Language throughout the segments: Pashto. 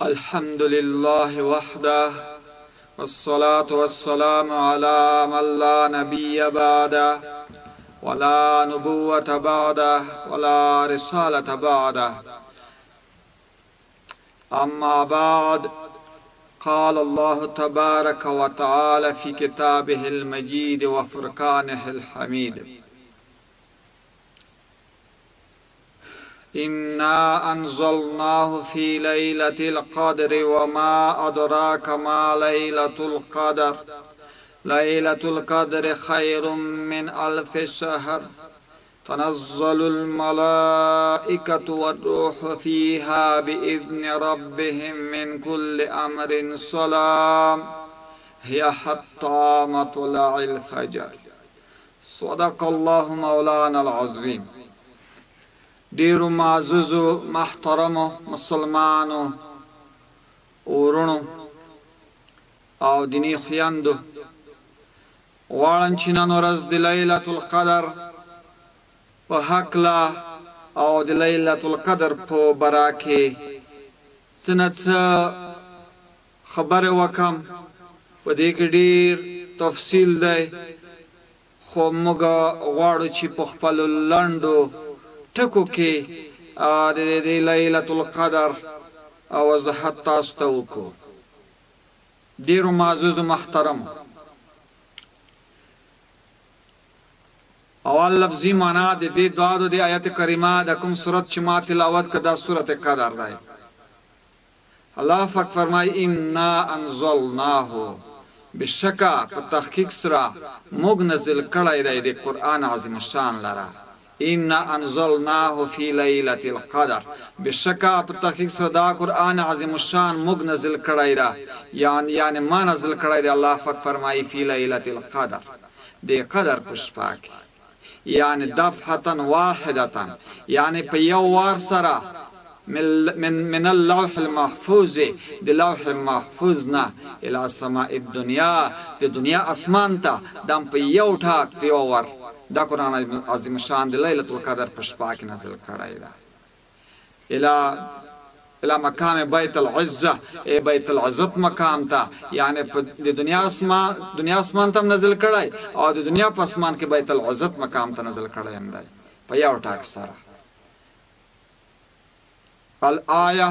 الحمد لله وحده والصلاة والسلام على من لا نبي بعده ولا نبوة بعده ولا رسالة بعده. أما بعد، قال الله تبارك وتعالى في كتابه المجيد وفرقانه الحميد: إنا أنزلناه في ليلة القدر وما أدراك ما ليلة القدر ليلة القدر خير من 1000 شهر تنزل الملائكة والروح فيها بإذن ربهم من كل أمر سلام هي حتى مطلع الفجر. صدق الله مولانا العظيم. ډیرو معززو محترمو مسلمانو ورونو او دیني خویندو، غواړم چې نن ورځ د لیلة القدر په هکله او د لیلة القدر په باره کې څه نه څه خبرې وکړم. په دې کې ډېر تفصیل دی، خو موږ غواړو چې په خپلو لنډو ټکو کې د لیلة القدر وضاحت تاسو ته وکړو. ډېرو معززو محترمو، اول لفظي معنا د دې دعا د آیت کریمه د کوم سورت چې ما تلاوت کړه دا سورت قدر دی. الله پاک فرمایي انا انزلناه، بشکه په تحقیق سره موږ نازل کړی دی د قرآن عظیم الشان لره. انا انزلناه فی لیلة القدر، بشکه په تحقیق سره دا قرآن عظیم الشان موږ نازل کړی دی، یعنی ما نازل کړی دی. الله پاک فرمایي فی لیلة القدر، د قدر په شپه کې، یعنی دفعة واحدة، یعنی په یو وار سره من اللوح المحفوظ، د لوح محفوظ نه الى سماء الدنیا، د دنیا اسمان ته دم په یو ټاک په یو وار دا قرآن عظیم شان د لیلة القدر په شپه کې نازل کړی دی. الى مقام بیت العزة، بیت العزت مقام ته، یعنی د دنیا اسمان ته نازل کړی او د دنیا په اسمان کې بیت العزت مقام ته نازل کړی هم دی په یو ټاک سره. الآیه،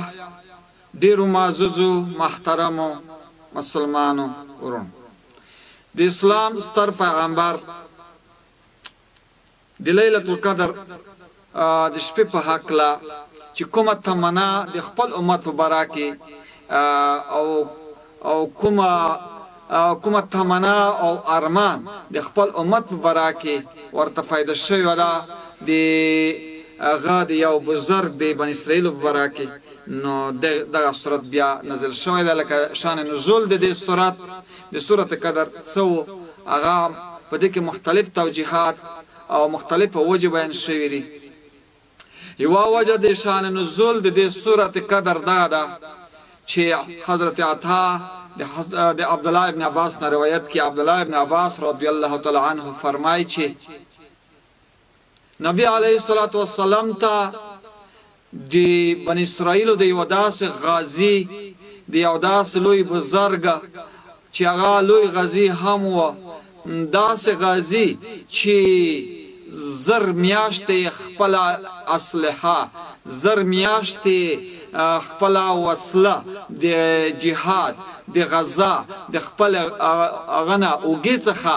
ډیرو معززو محترمو مسلمانو ورونو، د اسلام ستر پیغمبر د لیلة القدر د شپې په هکله چې کومه تمنا د خپل امت په باره کې او کومه تمنا او ارمان د خپل امت په باره کې ورته فایده شوې ده د هغه د یو بزرګ د بني اسرائیلو په باره کې، نو دغه صورت بیا نازل شوی ده. لکه شان نزول د دې صورت د سورت قدر څه و، هغه په دې کې مختلف توجیهات او مختلفه وجه بیان شوي دي. یوه وجه د شان نزول د دې سورت قدر دا ده چې حضرت عطا د عبدالله ابن عباس نه روایت کې، عبدالله ابن عباس رضی الله تعالی عنه فرمایي چې نبی علیه الصلاة والسلام ته د بني اسرائیلو د یو داسې غازي، د یو داسې لوی بزرګ چې هغه لوی غازي هم و، داسې غازي چې زر میاشتې خپل اسلحه، زر میاشتې خپل وسله د جهاد د غزا د خپل اغنه اوږې څخه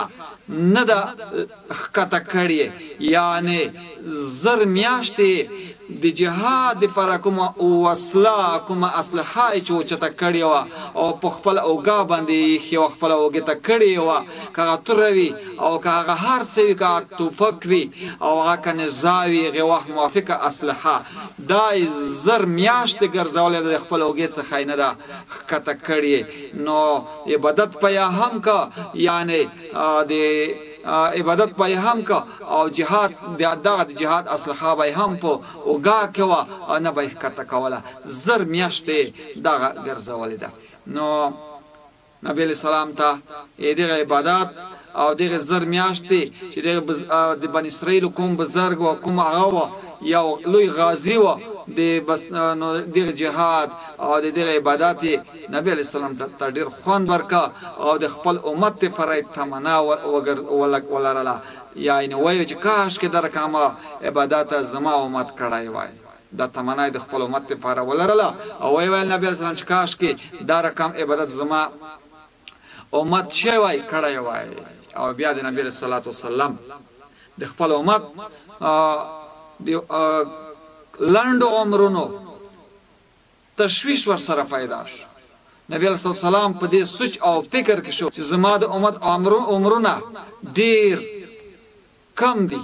نه ده ښکته کړې، یعنی زر میاشتې د جهاد دپاره کومه وسله کومه اسلحه یې چې اوچته کړې وه او په خپل اوږه باندې یې ایښې وه، خپله اوږې ته کړې وه، که هغه توره وي او که هغه هر څه وي، که هغه توپک وي او هغه که نظا وي، هغې وخت موافقه اسلحه، دا یې زر میاشتې ګرځولې ده، د خپل اوږې څخه یې نه ده ښکته کړې. نو عبادت په یې هم که، یعنی د عبادت به هم که او جهاد دغه د جهاد اسلحه به هم په اوږه کې وه، نه به یې ښکته کوله، زر میاشتې دغه ګرځولې ده. نو نبی علیه السلام ته دغه عبادت او دغه زر میاشتې چې د بني اسرائیلو کوم بزرګ و، کوم هغه و، یو لوی غازی و دغه جهاد او دغه عبادت نبی علیہ السلام ته ډیر خوند ورکا او د خپل امت ته فرای تمنا ولرله یعنی وایي چې کاش کې در کومه عبادت زما امت کړای وای دا تمنا د خپل امت ته فار ولرله او وایي نبی علیہ السلام چې کاش کې دا رقم عبادت زما امت شي وای کړای وای او بیا د نبی صلی الله علیه وسلم د خپل امت د لاندو عمرونو تشویش ور سره پیدا شو نبی علیہ السلام په دې سوچ او فکر کې شو چې زما د امت عمرونه ډیر کم دي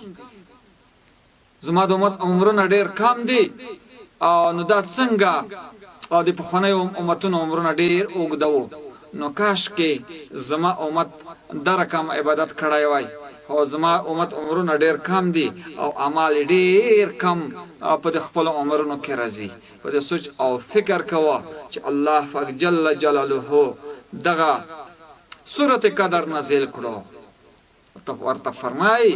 زما د امت عمرونه ډیر کم دي او نو دا څنګه او د پخواني امتونو عمرونه ډیر اوږدو نو کاش کې زما امت در کم عبادت کړای وای او زما امت عمرونه ډیر کم دي او اعمال ډیر کم په خپل عمرونو کې راځي په دې سوچ او فکر کوه چې الله پاک جل جلاله دغه سورۃ قدر نازل کړو ورته فرمایي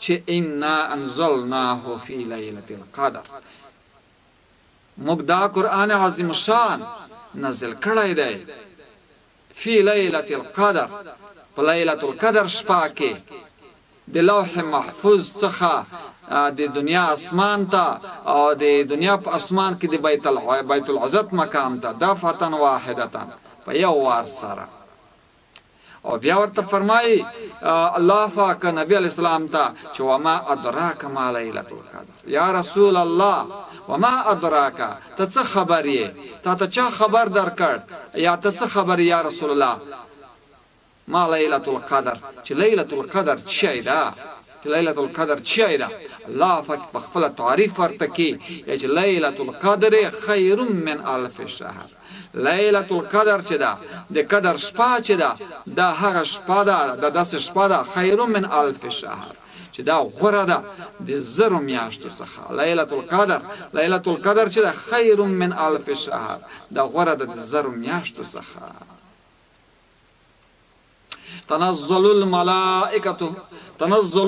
چې انا انزلناه فی لیلۃ القدر موږ دا قران عظیم شان نازل کړی دی فی لیلۃ القدر په لیلۃ القدر شپه کې د لوح محفوظ څخه د دنیا اسمان ته او د دنیا په اسمان کې د بیت العزت مقام ته دفعه واحده په یو وار سره او بیا ورته فرمایي الله پاک نبی علیہ السلام ته چې وما ادراک ما لیلۃ القدر یا رسول الله وما ادراک ته څه خبر یې ته چا خبر درکړ یا ته څه خبر یا رسول الله ما لیلۃ القدر چې لیلۃ القدر څه ده چې لیلۃ القدر څه ده الله پاک په خپل تعریف ورته کوي چې لیلۃ القدر خیر من الف شهر لیلۃ القدر چې ده د قدر شپه چې ده دا هغه شپه ده د داسې شپه ده خیر من الف شهر چې دا غوره ده د زرو میاشتو څخه لیلۃ القدر چې ده خیر من الف شهر دا غوره ده د زرو میاشتو څخه تنزل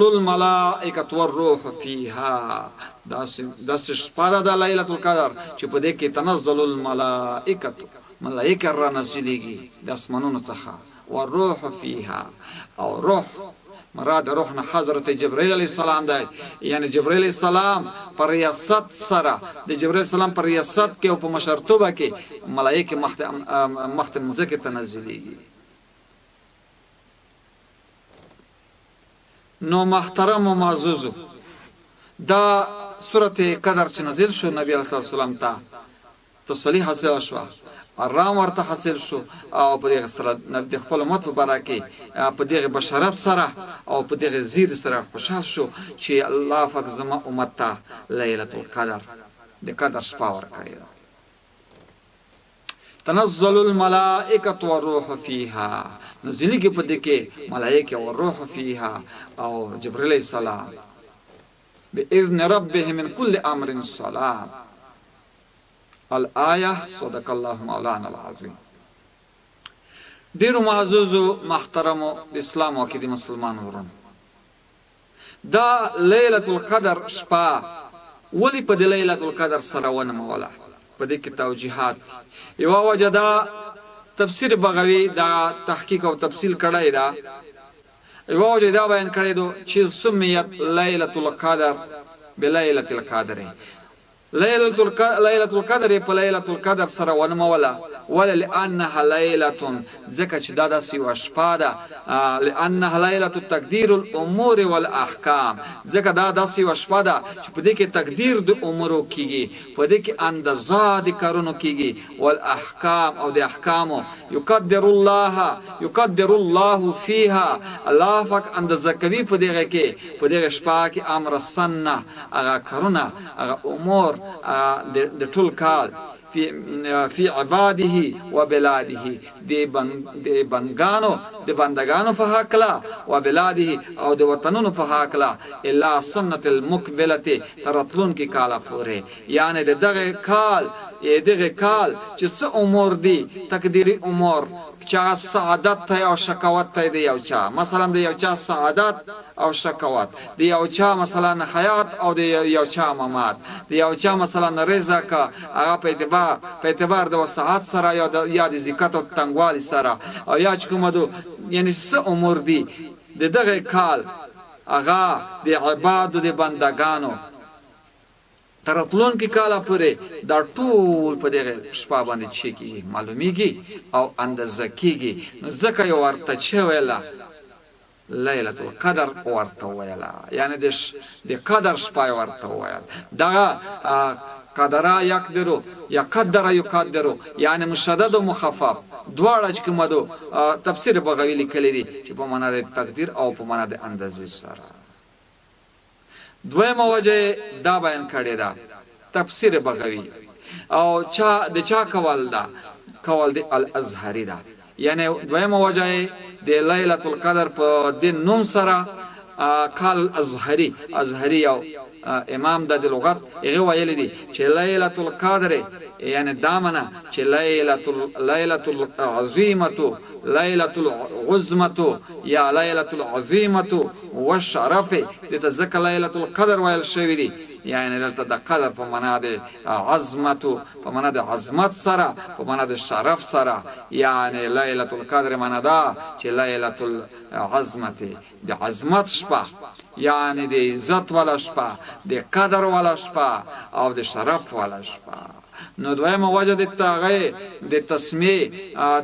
الملائکه والروح فيها داس شپه ده لیلۃ القدر چې په دې کې تنزل الملائکه را نازلېږي د اسمانونو څخه والروح فيها او روح مراد روح نه حضرت جبرائیل علیه السلام دی یعنی جبرائیل علیه السلام پر ریاست سره د جبرائیل السلام پر ریاست کې او په مشرتوبه کې ملائکه مخت مزکه تنزلېږي نو محترم و معزوزو دا سورۃ قدر چې نازل شو نبی علیہ السلام ته تسلی حاصل شو آرام ورته حاصل شو او په دغه سره د خپل امت په باره کې په دغه بشارت سره او په دغه زیر سره خوشحال شو چې الله پاک زما امت ته لیلۃ القدر د قدر شپه ورکړي تنزل الملائکه والروح فيها نزلېږي په دې کې ملائکه او روح فيها او جبرائیل علیه السلام باذن ربهم من كل امر سلام الآیه صدق الله مولانا العظیم ډیرو معزوزو محترمو د اسلام او کې د مسلمان ورونو دا لیلۃ القدر شپه ولی په د لیلۃ القدر سره ونموله په دې کې توجیهات یو وجدا تفسیر بغوی دا تحقیق او تفصیل کړی دا یو وجدا بیان کړی دو چې سمیت لیلۃ القدر بلیلۃ القدر لیلۃ القدر په لیلۃ القدر سره ونموله ولا لانها ليله ذکر چې دا داسې شپه ده لانها ليله تقدير الامور والاحکام ذکر دا داسې شپه ده چې په دې کې تقدیر د امورو کیږي په دې کې اندازه د کارونو کیږي والاحکام او د احکامو يقدر الله فيها الله پاک اندازه کوي په دې کې په دې شپه کې امر سنه هغه کارونه هغه امور د ټول کال فی عباده و بلاده د بندگانو په حقلا و بلاده او د وطنونو په حقلا الا سنت المقبله ترطلون کی کالا فوره یعنی د دغه کال دغه کال چې څه عمر دی تقدیری عمر چا سعادت ته او شکاوت ته دی یو چا مثلا دی یو چا سعادت او شکاوت دی یو چا مثلا حیات او دی یو چا ممات دی یو چا مثلا رزق هغه په اعتبار د وسعت سره یا د زکات او تنګوالي سره او یا کوم دو یعنی څه عمر دی دغه کال هغه د عبادت د بندگانو ترطلون کې کاله پورې دا ټول په دغه شپه باندې چې کی معلومیږي او اندازه کیږي نو ځکه یو ورته چې ویلا ليله القدر ورته ویلا یعنی د قدر شپه ورته ویل دا قدره یقدرو یا قدر یقدرو یعنی مشدد و مخفف دواړه چې کومه دو تفسیر بغوی لیکلی دي چې په معنا د تقدیر او په معنا د اندازې سره دویمه وجه دا بیان کړی دا تفسیر بغوی او چا کول دی الازهری دا یعنی دویمه وجه د لیلۃ القدر په د نوم سره قال ازهری او امام د لغت هغه ویل دي چې لیلۃ القدر یعنی دامنه چې لیلۃ العظیمه لیلۃ العظمه یا لیلۃ العظیمه والشرف لتذكر لیلۃ القدر ویل شوی دي یعنی دلته د قدر په معنا د عظمت په معنا د عظمت سره په معنا د شرف سره یعنی لیلۃ القدر معنا دا چې لیلۃ العظمت د عظمت شپه یعنی د عزت والا شپه د قدر والا شپه او د شرف والا شپه نو دویمه وجه د تغه د تسمیه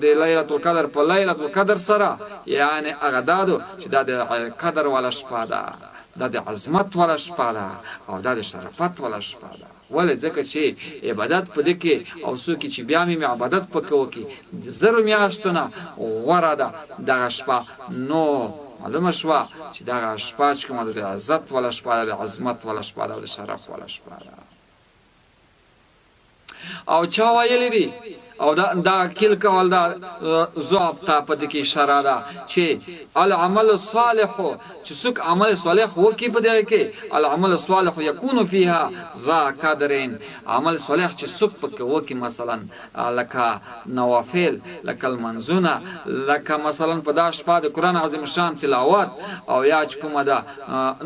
د لیلۃ القدر په لیلۃ القدر سره یعنی هغه دادو چې د قدر والا شپه ده د عظمت والا شپه ده او د شرافت والا شپه ده ولې ځکه چې عبادت په دې کې او څوک چې بیا مې عبادت پکوي کې زر میاشتونه غوړه ده د شپه نو معلومه شوه چې دا شپه چې کومه د عزت والا شپه ده د عظمت والا شپه ده او د شرف والا شپه ده او چا ویلی دي او دا کل کول دا ضعف ته په دې کې اشاره ده چې العمل الصالح چې څوک عمل صالح وکي په دې کې العمل الصالح يكون فيها ذا قدرين عمل صالح چې څوک پکې وکي مثلا لکه نوافل لکه المنزونه لکه مثلا په دا شپه د قران عظیم شان تلاوت او یا کومه دا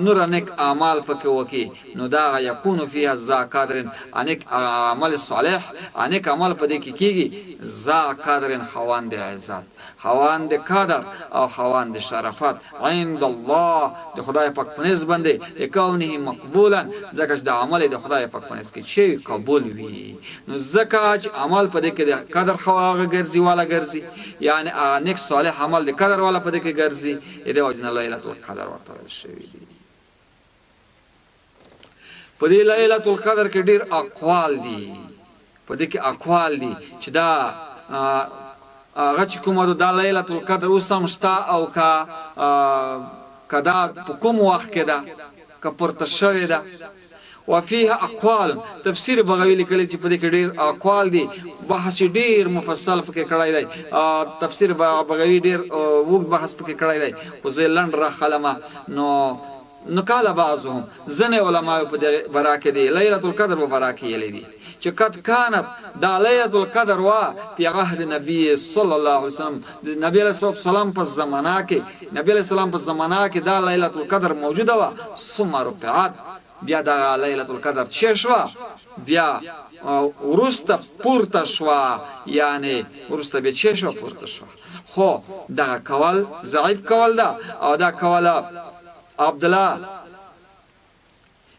نور نیک اعمال پکې وکي نو دا يكون فيها ذا قدرين انک عمل صالح انک عمل په دې کې ذا قدر خواند عزت خواند قدر او خواند شرفت عند الله د خدای پاک پنځ باندې کونه مقبولا ځکه د عمل د خدای پاک پنځ کې چې قبول وي نو ځکه چې عمل په دې کې د قدر خواغه ګرځي والا ګرځي یعنی نیک صالح عمل د قدر والا په دې کې ګرځي د وجنه لیلۃ القدر ورته شوی دی په دې لیلۃ القدر کې ډیر اقوال دي په دې کې اقوال دي چې دا هغه چې کومه د لیلۃ القدر وسمشتا او کدا په کوم وخت کې ده که پورته شوی ده وفيها اقوال تفسیر بغوی لیکلی چې په دې کې ډیر اقوال دي بحث ډیر مفصل پکې کړای دی تفسیر بغوی ډیر وګ بحث پکې کړای دی خو زه لنډ را خلمه نو قال بعضهم زن علماء په براکه دی لیلۃ القدر په براکه یلی دي چې قد كانت دا لیلۃ القدر وا په عهد نبی صلی الله علیه وسلم نبی علیہ السلام په زمانہ کې نبی علیہ السلام په زمانہ کې دا لیلۃ القدر موجوده وا ثم رفعت بیا دا لیلۃ القدر چې شو بیا ورسته پورته شو یعنی ورسته به چې شو پورته شو خو دا کول ضعیف کول دا او دا کول عبد الله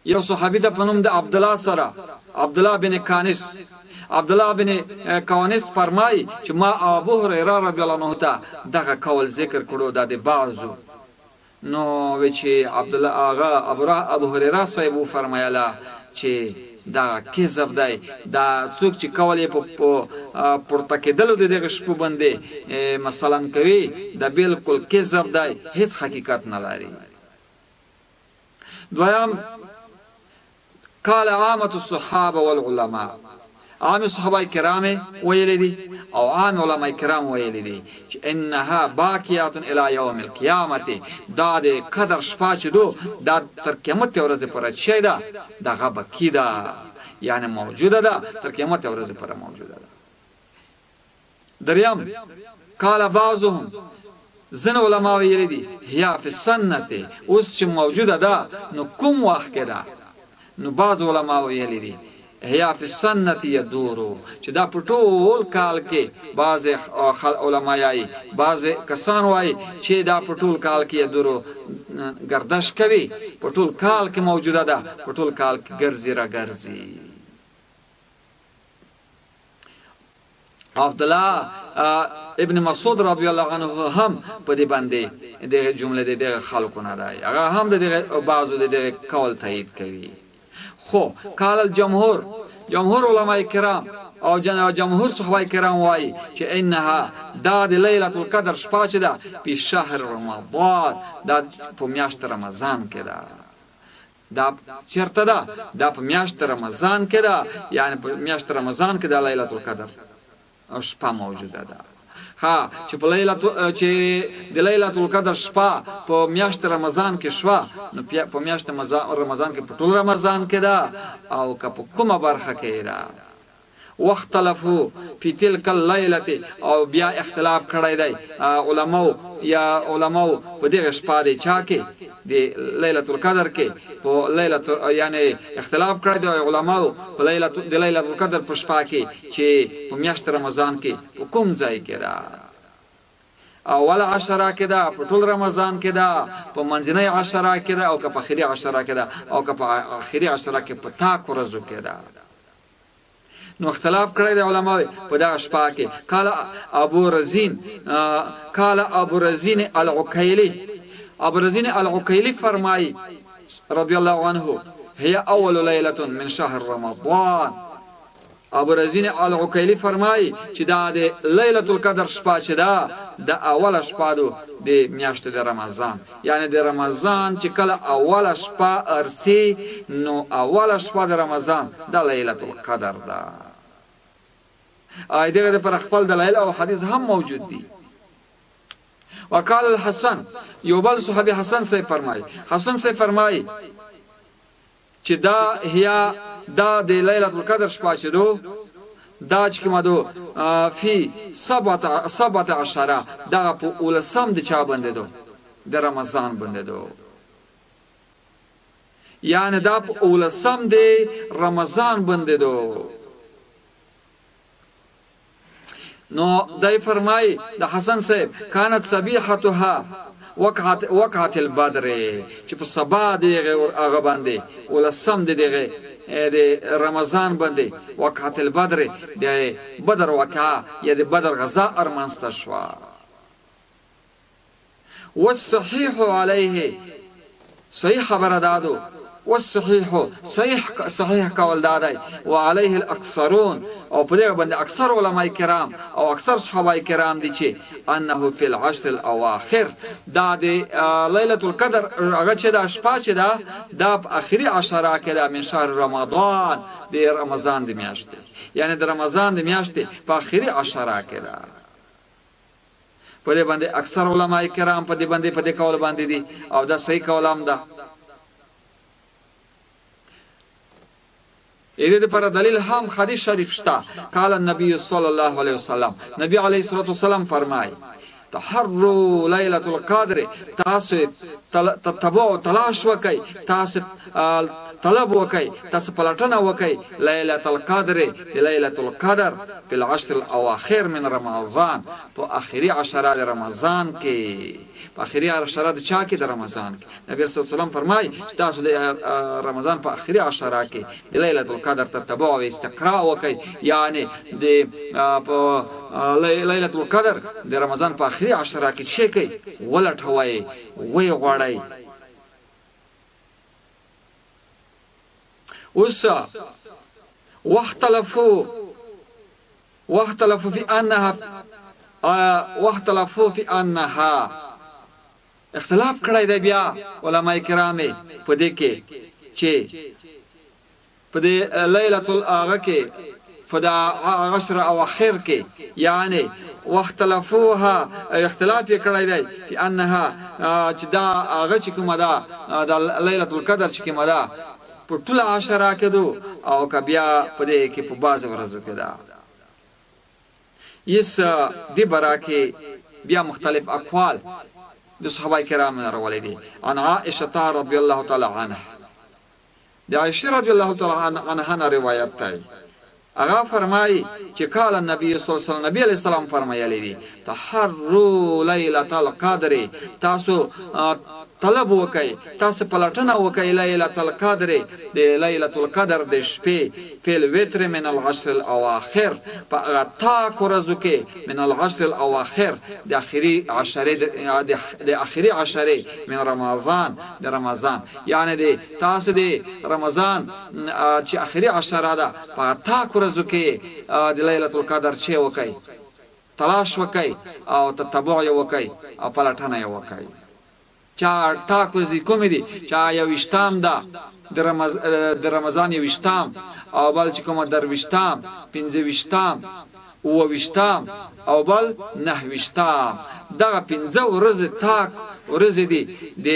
یو صحابي د پنوم د عبد الله سره عبد الله بن کانس عبد الله بن کانس فرمای چې ما ابو هريره رضی الله عنه ته دغه کول ذکر کړو د بعضو نو چې عبد الله اغا ابو هريره صاحب فرمایله چې دا کذب دی دا څوک چې کول په پورته کېدل د دغه شپه باندې مثلا کوي دا بالکل کذب دی هیڅ حقیقت نه لري دویم قال عامه الصحابه والعلماء عام صحابه کرام ویل دي او عام علماء کرام ویل دي چې انها باقیات الى يوم القيامه دا د قدر شپه چې دو دا تر قیامت ورځې پورې شي دا دغه بکی دا یعنی موجوده ده تر قیامت ورځې پورې موجوده ده. دریم قال بعضهم ځینې علما ویلي دي هي فی السنة اوس چې موجوده ده نو کوم وخت کې ده؟ نو بعض علما ویلي دي هي فی السنة یدورو چې دا په ټول کال کې بعض علما یایي بعض کسان وایي چې دا په ټول کال کې یدورو گردش کوي په ټول کال کې موجوده ده په ټول کال کې ګرځي را ګرځي. عبدالله ابن مسعود رضی الله عنه هم په دې باندې دغه جمله د خلکو نه راي هغه هم د بعضو د قول تایید کوي. خو قال الجمهور جمهور علماء کرام او جمهور صحابه کرام وایي چې انها دا د لیلة القدر شپه چې ده په شهر رمضان دا په میاشت رمضان کې ده. دا چیرته ده؟ دا په میاشت رمضان کې ده یعنی په میاشت رمضان کې د لیلة القدر شپه موجوده ده. ها چې د لیلة القدر شپه په میاشت رمضان کې شوه نو په میاشت رمضان کې په ټول رمضان کې ده او که په کومه برخه کې ده. واختلفوا فی تلک اللیلة او بیا اختلاف کړی دی علماو په دغه شپه دی چا کې د لیلة القدر کې په لیلة یعنی اختلاف کړی دی علماو په د لیلة القدر په شپه کې چې په میاشت رمضان کې په کوم ځای کې ده. اول عشره کې ده په ټول رمضان کې ده په منځنۍ عشره کې ده او که په اخري عشره کې ده او که په اخري عشره کې په تاک ورځو کې ده. نو اختلاف کړی دی علماء په دغه شپه کې. قال ابو رزین العقیلی فرمایي رضی الله عنه هي اول لیلة من شهر رمضان. ابو رزین العقیلی فرمایي چې دا د لیلة القدر شپه چې ده د اوله شپه ده د میاشتې د رمضان یعنی د رمضان چې کله اوله شپه ارسي نو اوله شپه د رمضان د لیلة القدر ده. دغه پر خپل دلایل او حدیث هم موجود دي. وقال الحسن یو بل صحابي حسن سے فرمایي چې دا د لیلة القدر شپه چې دو دا چې کومه دو فی 17 دا په اولسم د چا باندې دو د رمضان باندې دو یعنی دا په اولسم د رمضان باندې دو. نو دای فرمای د حسن صاحب كانت صبيحتها وقعت البدر چې په سبا دغه هغه باندې ولسم دغه د رمضان باندې وقعت البدر د بدر وقعه یا د بدر غزا ارمانسته شو. والصحيح عليه صحیح خبر دادو والصحيح صحيح قول دادای وعليه الاكثرون او په دغه باندې اکثر علماء کرام او اکثر صحابه کرام دي چې انه فی العشر الاواخر دا د لیلة القدر هغه چې د شپه چې دا په اخري عشره کې د من شهر رمضان د رمضان د میاشتې یعنی د رمضان د میاشتې په اخري عشره کې ده. په دې باندې اکثر علماء کرام په دې باندې په دې قول باندې دي او دا صحیح قول هم ده. ایده پر دلیل هم حدیث شریف شتا. قال النبي صلی الله علیه وسلم نبی علیه الصلوة والسلام فرمای تحروا لیلة القدر تاسو تتبعوا تلاش وکي تاسو طلب وکي تاسو پلټنه وکي لیلة القدر لیلة القدر په العشر الاواخر من رمضان په اخري عشره د رمضان کې په اخري عشره د چا کې د رمضان کې نبی صلی الله علیه وسلم فرمای تاسو د رمضان په اخري عشره کې د لیلة القدر تتبعوا او استقراء وکي یعنی د په لیلة القدر د رمضان په اخري عشره کې شي کوي ولټوي وی غړای. اوس واختلفوا في انها اختلاف کړی دی بیا علماء کرام په دې کې چې په دې لیلة الاغه کې فدا عشر اواخر کې یعنی واختلفوها اختلاف کړی دی په انها چې دا هغه چې کومه ده د لیلة القدر چې کومه ده په ټوله عشره کې دو او که بیا په دې کې په بعض ورځو کې ده. یس دی برا کې بیا مختلف اقوال د صحابه کرام راولې دي. عن عائشه رضی الله تعالی عنها، د عائشه رضی الله تعالی عنها روایت دی. هغه فرمایي چې قال النبي صلی الله علیه وسلم، نبی علیہ السلام فرمایلی دي تحروا ليله القدر، تاسو طلب وکئ، تاسو پلټنه وکئ ليله القدر، د ليله القدر د شپې فی الوتر من العشر الاواخر، په هغه تاکو ورځو کې من العشر الاواخر د اخري عشره د اخري عشره من رمضان، د رمضان یعنی د تاسو د رمضان چې اخري عشره ده په تاکو ورځو کې د ليله القدر چې وکئ، تلاش وکئ او تتبع وکئ او پلټنه وکئ. چا تاکو ورځې کومې دي؟ چا یویشتم ده د رمضان یویشتم، او بل چې کومه درویشتم، پنځه اوویشتم او بل نهویشتم. دغه پنځه ورځې تاک ورځې دي د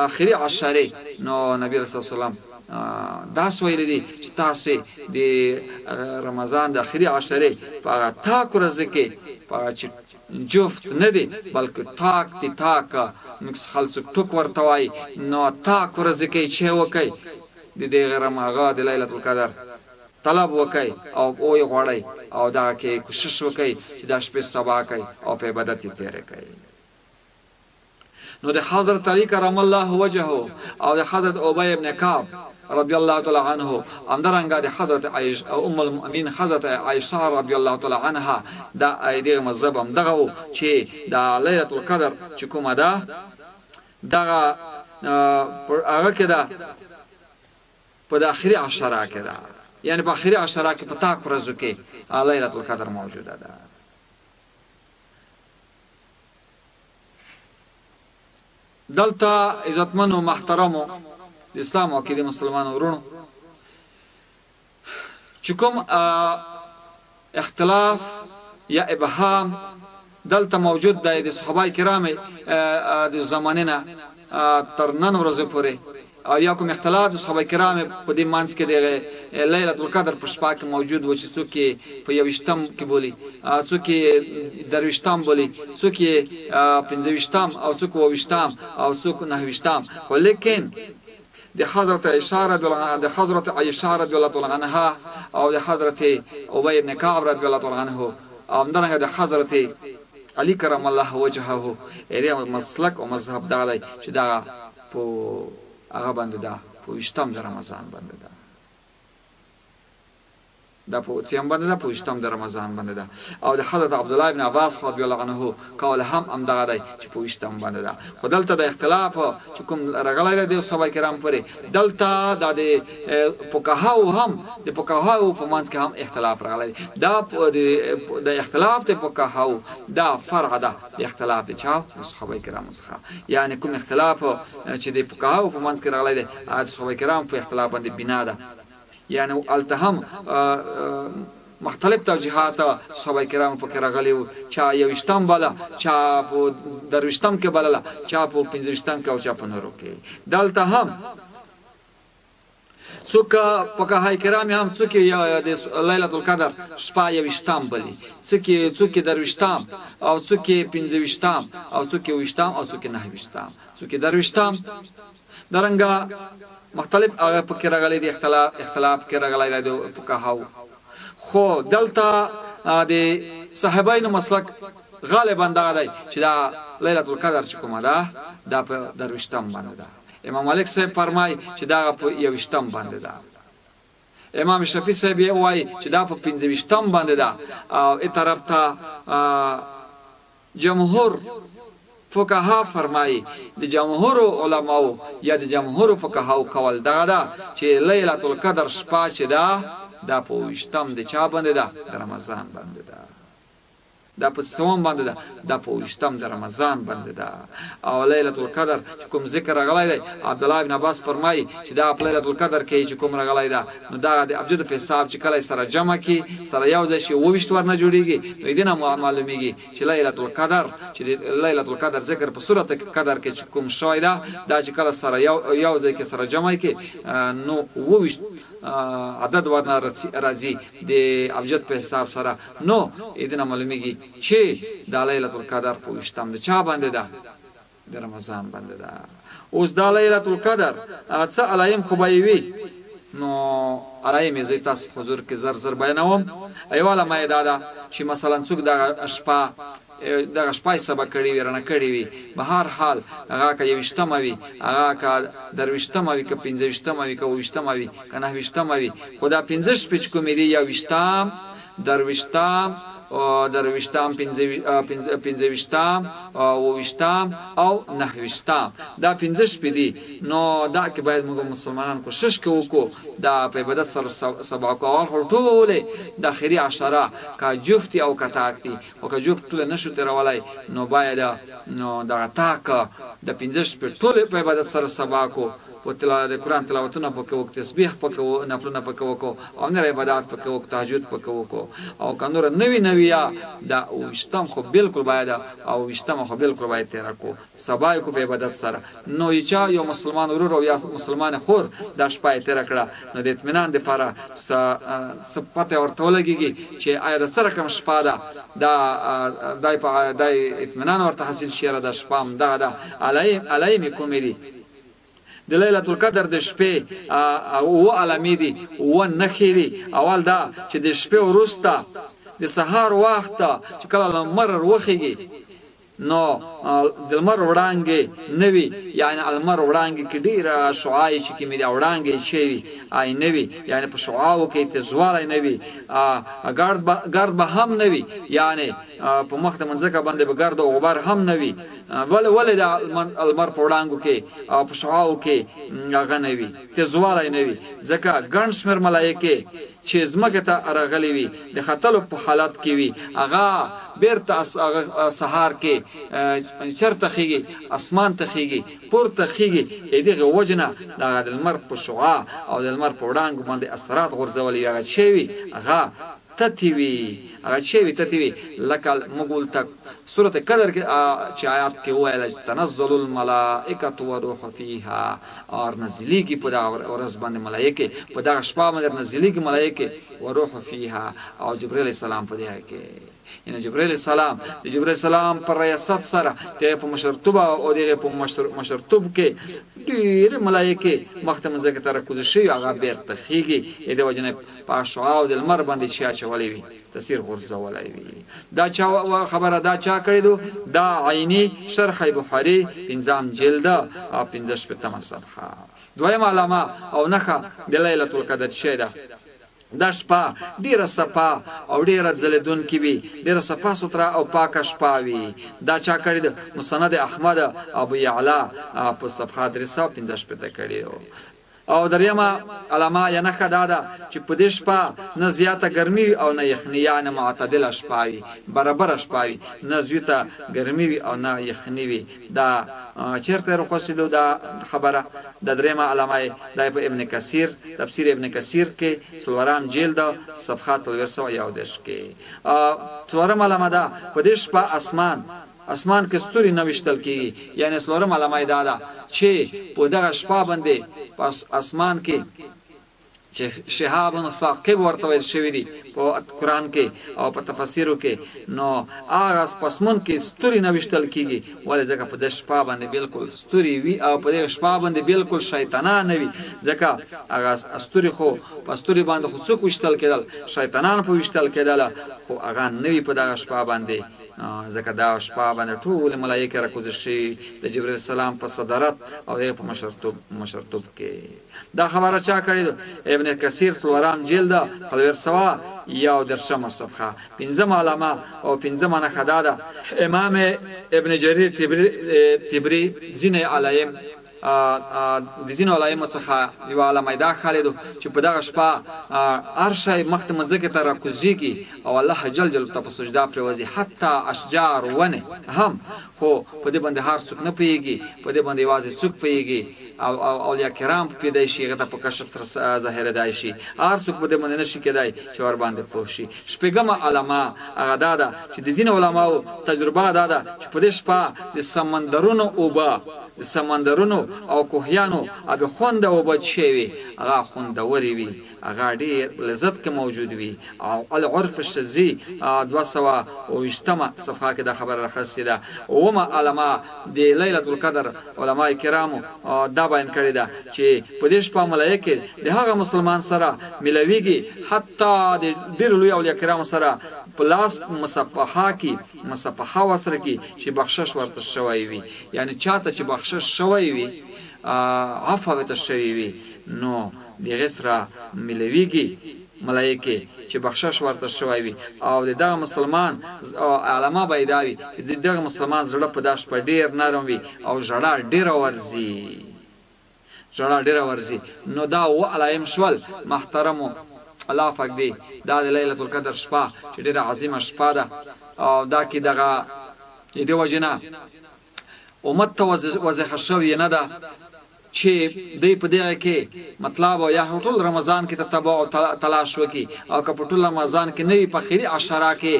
اخري عشره. نو نبی رسول الله صلی دا سویل دي چې تاسو د رمضان د اخري عشره په هغه تاک ورځې کې په چې جفت نه دي بلکې تاک تی تاک مکس خلص ټوک ورته وای. نو تاک ورځې کې چې وکي د دې غرمغه د ليله القدر طلب وکي او وې غوړی او دا کې کوشش وکي چې دا شپه سبا کوي او په عبادت تیر کوي. نو د حضرت علی کرم الله وجهه او د حضرت ابی ابن کعب رضی الله تعالی عنه، اندرنګ د حضرت عائشه او ام المؤمنین حضرت عائشه رضی الله تعالی عنها دا ایدغه مذهب هم دغه چې دا ليله القدر چې کومه ده دغه هغه کې ده په اخري عشره کې ده، یعنی په اخري عشره کې په تاک ورځو کې ليله القدر موجوده ده. دلته عزتمن او محترم د اسلام او کې د مسلمانانو ورونو چې کوم اختلاف یا ابهام دلته موجود دی د صحابه کرام د زمانه نه تر نن ورځې پورې، او یا کوم اختلاف د صحابه کرام په دې مانس کې د ليله القدر په شپه کې موجود و چې څوک په یوشتم کې بولی، څوک درویشتم بولی، څوک پنځویشتم او څوک اوویشتم او څوک نهویشتم. ولیکن د حضرت عائشه رضی الله عنها، د حضرت عائشه رضی الله عنها او د حضرت ابی بن کعب رضی الله عنه او همدارنګه د حضرت علی کرم الله وجهه ایریا مسلک او مذهب دا دی چې دا په هغه باندې ده په وشتم د رمضان باندې ده، دا په څیم باندې ده په وشتم د رمضان باندې ده. او د حضرت عبد الله ابن عباس رضی الله عنه قول هم دا دی چې په وشتم باندې ده. خو دلته د اختلاف چې کوم راغلی دی صحابه کرام پرې دلته د فقهاو هم د فقهاو په منځ کې هم اختلاف راغلی. دا د اختلاف د فقهاو دا فرع ده د اختلاف د چا د صحابه کرام څخه، یعنی کوم اختلاف چې د فقهاو په منځ کې راغلی دی د صحابه کرام په اختلاف باندې بنا ده، یعنی التهم مختلف توجیهات صحابه کرام په کې راغلي وو. چا یوشتم بله، چا په درویشتم کې بلله، چا په پنځویشتم کې او چا په نورو کې. دلته هم څوک فقهاء کرام هم څوک د ليله القدر شپه یوشتم بلي، څوک درویشتم او څوک پنځویشتم او څوک اوویشتم او څوک نهویشتم، څوک درویشتم درنګه مختلف هغه پکې راغلي دي، اختلاف کې راغلي دي فقهاو. خو دلته د صحابینو مسلک غالبا دا دی چې دا ليله القدر چې کومه ده دا په درویشتم باندې ده. امام مالک صاحب فرمای چې دا په یوشتم باندې ده. امام شافعی صاحب وایي چې دا په پنځویشتم باندې ده. او ای طرف ته جمهور فقها فرمایي د جمهور علماو یا د جمهور فقهاو قول دا ده چې ليله القدر شپه چې ده دا په وشتم د چا باندې ده د رمضان باندې ده. دا په سوم باندې ده، دا په 20 د رمضان باندې ده. او لیلة القدر چې کوم ذکر راغلی دی، عبدالله بن عباس فرمایي چې دا په لیلة القدر کې چې کوم راغلی ده، نو دا د ابجد په حساب چې کله سره جمع کی سره یو ځای شي 22 ورنه جوړیږي. نو دې نه معلومیږي چې لیلة القدر چې لیلة القدر ذکر په سورۃ قدر کې چې کوم شوی ده، دا چې کله سره یو ځای کې سره جمع کی نو 22 عدد ورنه راځي د ابجد په حساب سره. نو دې نه معلومیږي چې دا لیلة القدر په 20 د چا باندې ده؟ د رمضان باندې ده. اوس دا لیلة القدر څه علایم خو به وي، نو علایم زه تاسو حضور کې زر بیانوم. ایواله ما دا ده چې مثلا څوک دغه شپه سبا کړي وي رانه کړي وي، به هر حال هغه که 20 وي، هغه که 20 وي، که 15 وي، که 20 وي، که 9 وي، خو دا 15 شپې چې کومې دي، یا 20 درویشتم او درویشتم 15 او 20 او 9 دا 15 شپې دي. نو دا کې باید موږ مسلمانان کوشش وکړو دا په عبادت سره سبا کول. ټولې د اخري عشره کا جفت او کا تاکتی او کا جفت ټول نشو ترولای، نو باید نو دا تاک د 15 شپې ټول په عبادت سره سبا کو، په د قرآن تلاوتونه پکې وکړو، تسبیح پکې وکړو، نفلونه پکې وکړو، او نور عبادت پکې وکړو، تهجد پکې وکړو. او که نور نوي دا 20 خو بالکل باید، او 20 خو بالکل باید تېره کړو، سبا یې کو په عبادت سره. نو یو مسلمان ورور او یا مسلمان خور دا شپه یې تېره کړه، نو د اطمینان دپاره څه پته ورته ولګېږي چې آیا د سره کوم شپه ده، دا اطمینان ورته حاصل شي یاره دا شپه همدغه ده. علایم یې کومې دي؟ د لیلة القدر د شپې اوه علامې دي، اوه نښې دي. اول دا چې د شپې وروسته د سهار وخت چې کله لمر وخېږي، نو د لمر وړانګې نه وي، یعنې لمر وړانګې کې ډېره شعاع چې کومې دي وړانګې شوي نه وي، یعنې په شعاعو کې تیزوالی نه وي، ګرد به هم نه وي، یعنې په مخ د مځکه باندې به ګرد او غبار هم نه وي. ولې د لمر په وړانګو کې او په شعاعو کې هغه نه وي، تیزوالی نه وي؟ ځکه ګڼ شمېر ملایکې چې ځمکې ته راغلي وي د ختلو په حالت کې وي، هغه بیرته سهار کې چرته خیږي، اسمان ته خیږي، پورته خیږي. دغه وجه نه د لمر په شعاع او د لمر په وړانګو باندې اثرات غورځولي هغه شوي، هغه تتی وي، هغه شوي تتی وي. لکه موږ ولته سورۃ قدر کې چې آیات کې وویل چې تنزل الملائکة والروح فیها، اور نزلیږي په دغه ورځ باندې ملایکې، په دغه شپه باندې نزلیږي ملایکې، وروح فیها، او جبرئیل السلام په دې کې، یعنی جبرئیل السلام د جبرئیل السلام پر ریاست سره د په مشرتوب او د په مشرتوب کې ډېر ملایکې مخته مځکه ته راکوزي شي، هغه بیرته خیږي. د وجنه په شعاع او د لمر باندې چې اچولې وي، تاثیر غورځولای وي. دا چا خبره دا چا کړی دو؟ دا عینی شرح بخاری 5 جلد او 15 صفحه. دویم علامه او نخه د لیلة القدر شی ده، دا شپه ډیره صفا او ډیره ځلېدونکې وي، ډیره صفا سوتره او پاکه شپه وي. دا چا کړی ده؟ مسند احمد ابو یعلا په صفحه 315 کړی. او دریمه علامه یا نښه دا ده چې په دې شپه نه زیاته ګرمي وي او نه یخني، یعنې معتدله شپه وي، برابره شپه وي، نه زیاته ګرمي وي او نه یخني وي. دا چیرته راخوستلو دا خبره؟ د دریمه علامه دا په ابن کثیر تفسیر ابن کثیر کې 4 جلد صفحه 311 کې. څلورم علامه ده په دې شپه اسمان کې ستوري نه وشتل کیږي، یعنی څلورم علامه دا ده چې په دغه شپه باندې پس اسمان کې چې شهاب ثاقب ورته ویل شوی دی په قرآن کې او په تفاسیرو کې، نو هغه پسمون کې ستوري نه وشتل کیږي. ولې؟ ځکه په دې شپه باندې بالکل ستوري وي او په دې شپه باندې بالکل شیطانان نه وي، ځکه هغه ستوري خو په ستوري باندې خو څوک وشتل کېدل، شیطانان په وشتل کېدل، خو هغه نه وي په دغه شپه باندې. ځکه دا شپه باندې ټول ملایکې راکوزي شي د جبرئیل السلام په صدارت او په مشرتوب کې. دا خبره چا کړې ده؟ ابن کثیر 4 جلد 411 صفحه. 5 علامه او 5 نښه دا ده. امام ابن جریر طبری ځینې علایم د ځینو علایمو څخه یو علامه دا خالد چې په دغه شپه هر شی مخ ته مځکې ته راکوزېږي او الله جل جلاله ته په سجده پرېوځي، حتی اشجار ونې هم، خو په دې باندې هر څوک نه پوهېږي، په دې باندې یوازې څوک پوهېږي او اولیا کرام پوهېدی شي، هغه ته په کشف سره ظاهرېدای شي، هر څوک په دې باندې نه شي کېدی چې ورباندې پوه شي. شپږمه علامه هغه دا ده چې د ځینو علماو تجربه دا ده چې په دې شپه د سمندرونو اوبه، د سمندرونو او کوهیانو آب خونده اوبه څښې وي، هغه خوندورې وي، هغه ډېر لذت کې موجود وي. او العرف الشذي 220مه صفحه کې دا خبره راخستې ده. اومه علامه د لیلة القدر علما کرامو دا بیان کړې ده چې په دې شپه ملایکې د هغه مسلمان سره ملویږي، حتی د ډېرو لوی اولیاء کرامو سره په لاس مصفحه وسره کې چې بخشش ورته شوی وي، یعنی چاته چې بخشش شوی وي، عفو ورته شوی وي، نو دغه سره ملویږي ملایکې چې بخشش ورته شوی وي. او د دغه مسلمان علما به دا وي د دغه مسلمان زړه په دا شپه ډېر نرم وي او ژړا ډېره ورځي. نو دا اووه علایم شول محترمو. الله پاک دی دا د لیلة القدر شپه چې ډېره عظیمه شپه ده، او دا کې دغه د دې وجې نه امت ته وضیحه شوې نه ده چې دوی په دغه کې مطلب یا ټول رمضان کې تتبع او تلاش وکړي، او که په ټول رمضان کې نه وي په اخري عشره کې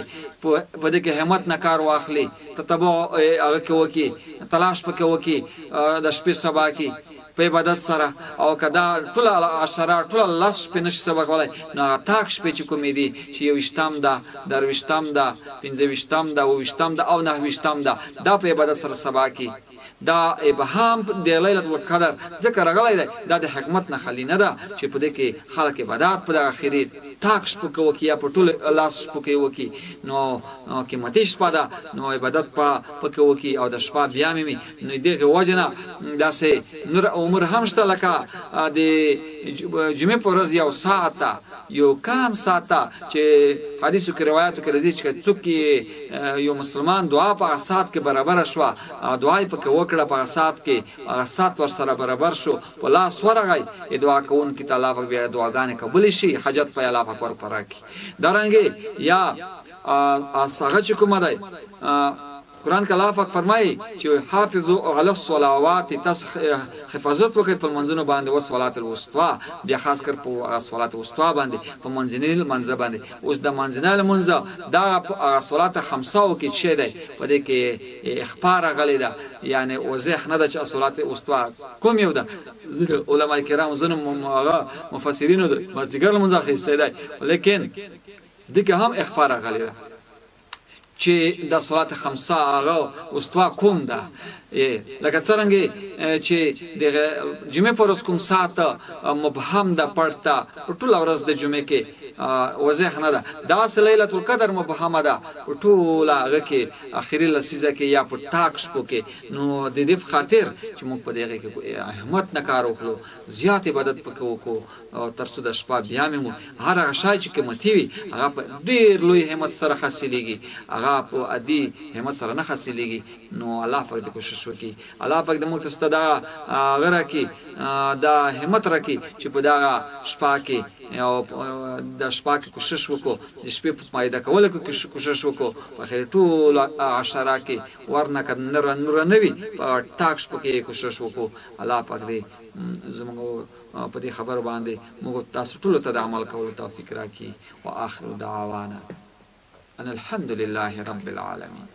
په دې کې همت نه کار واخلي، تتبع هغه کې وکړي، تلاش پکې وکړي د شپې سبا کې په عبادت سره، او که دا ټوله عشره ټوله لس شپې نشي سبا کولی، نو هغه تاک شپې چې کومې دي چې 20م ده، 22م ده، 25م ده، 28م ده او 29م ده، دا په عبادت سره سبا کې. دا ابهام د لیلة القدر ذکر راغلی دی، دا د حکمت نه خالي نه ده چې په دې کې خلک عبادت په دغه اخري تاک شپو کې وکړي یا په ټول لاس شپو کې وکړي، نو قیمتي شپه ده، نو عبادت پکې وکړي او د شپه بیا مې نو دغه وجه نه داسې نور عمر هم شته لکه د جمعې په ورځ یو ساعته یو کم ساعته چې حدیثو کې روایتو کې راځي چې څوک یو مسلمان دعا په هغه ساعت کې برابره شوه، دعا یې پکې وکړه په هغه ساعت کې، هغه ساعت ورسره برابر شو، په لاس ورغی، دعا کوونکي ته الله پاک بیا دعاګانې قبولې شي، حاجت په الله پاک ورپوره کړي. دارنګې یا هغه چې کومه دی قرآن کې الله پاک فرمایي چې حافظوا علی الصلوات، حفاظت وکړئ په لمونځونو باندې، والصلاة الوسطی، بیا خاص کر په صلات الوسطی باندې، په منځنۍ لمانځه باندې. اوس د منځنۍ لمانځه دا صلات خمسه کې څه دی، په دې کې اخبار غلې ده، یعنی واضح نه ده چې صلات الوسطی کوم یو ده. علما کرام زنه مفسرینو د مازدیګر لمانځه خسته دی، لیکن دغه هم اخبار غلې ده چې د صلات خمسه هغه وسطا کوم ده، لکه څرنګه چې د جمعې پر ورځ کوم ساعت مبهم ده پړتا ټول ورځ د جمعې کې واضح نه ده، دا لیلة القدر مبهمه ده ټول هغه کې اخري لسیزه کې یا په ټاک شپو کې. نو د دې خاطر چې موږ په دغه کې احمد نه کار وکړو، زیات عبادت پکې وکړو، تر څو د شپه بیا مې هر هغه شای چې قیمتي وي هغه په ډېر لوی همت سره حاصلېږي، هغه په عادي همت سره نه حاصلېږي. نو الله پاک دې کوشش وکړي، الله پاک دې موږ ته دا غره کې دا همت راکړي چې په دغه شپه کې او د شپه کې کوشش وکړو، د شپې په فایده کولو کې کوشش وکړو، په خیر ټول عشره کې ورنه کړه نور نه وي په ټاک شپه کې کوشش وکړو. الله پاک دې زموږ په دې خبر باندې موږ تاسو ټول ته د عمل کولو توفیق راکړي. واخر دعوانا ان الحمد لله رب العالمين.